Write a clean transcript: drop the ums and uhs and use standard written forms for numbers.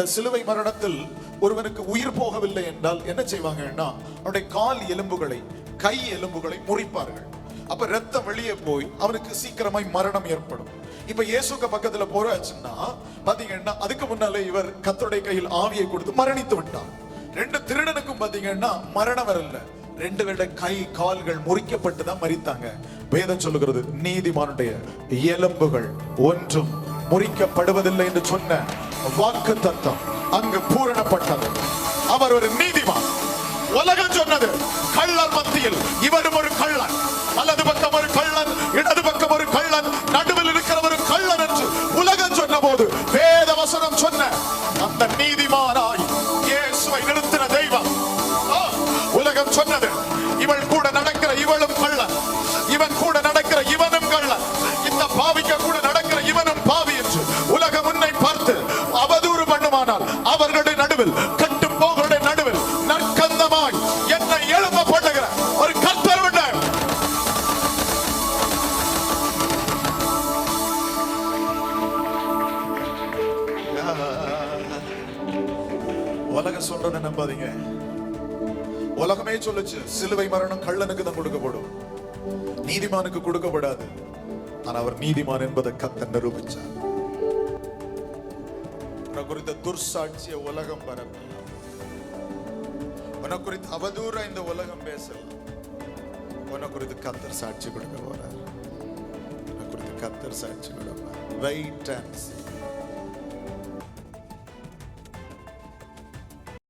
சிலுவை மரணத்தில் ஒருவனுக்கு உயிர் போகவில்லை என்றால் என்ன செய்வாங்கன்னா அவனுடைய கால் எலும்புகளை, கை எலும்புகளை முறிப்பார்கள். அப்ப ரத்தம் வெளியே போய் அவனுக்கு சீக்கிரமாய் மரணம் ஏற்படும். இப்ப இயேசுக்கு பக்கத்துல போறாச்சுன்னா பாத்தீங்கன்னா அதுக்கு முன்னாலே இவர் கர்த்தருடைய கையில் ஆவியை கொடுத்து மரணித்து விட்டார். ரெண்டு திருடனுக்கும் பாத்தீங்கன்னா மரணம் வரல, ரெண்டு பேருடைய கை கால்கள் முறிக்கப்பட்டுதான் மரித்தாங்க. வேதம் சொல்லுகிறது நீதிமானுடைய எலும்புகள் ஒன்றும் முறிக்கப்படுவதில்லை என்று சொன்ன வாக்கு தத்தம் அங்கு பூரணப்பட்டது. அவர் ஒரு நீதிமான். உலகம் சொன்னது கள்ளன் மத்தியில் இவரும் ஒரு கள்ளன், வலது பக்கம் ஒரு கள்ளன், இடது பக்கம் ஒரு கள்ளன், நடுவில் இருக்கிற ஒரு கள்ளன் என்று உலகம் சொன்ன போது வேத வசனம் சொன்ன அந்த நீதிமானாய் இயேசுவை நிறுத்தின தெய்வம். உலகம் சொன்னது இவள் கூட நடக்கிற இவளும் கள்ளன், இவன் கூட நடக்கிற இவனும் கள்ளன், இந்த பாவிக்க கூட நடக்கிற இவனும் பாவி என்று உலகம் முன்னை பார்த்து அவதூறு பண்ணுமானால் அவர்களுடைய நடுவில், கட்டும் போகளுடைய நடுவில் நற்கந்தமாய் என்னை எழும்ப பண்ணுகிற ஒரு கர்த்தர் உண்டு. உலகம் சொல்றத நம்பாதீங்க. உலகமே சொல்லுச்சு சிலுவை மரணம் கள்ளனுக்கு தான் கொடுக்கப்படும், நீதிமானுக்கு கொடுக்கப்படாது. ஆனா அவர் நீதிமான் என்பதை கர்த்தர் நிரூபிச்சார். குறித்த துர்சாட்சிய உலகம் பரப்பலாம், உன குறித்து அவதூற இந்த உலகம் பேசலாம், உன குறித்து கர்த்தர் சாட்சி கொடுக்க போறார். உன குறித்து கர்த்தர் சாட்சி கொடுப்பார். Wait and see.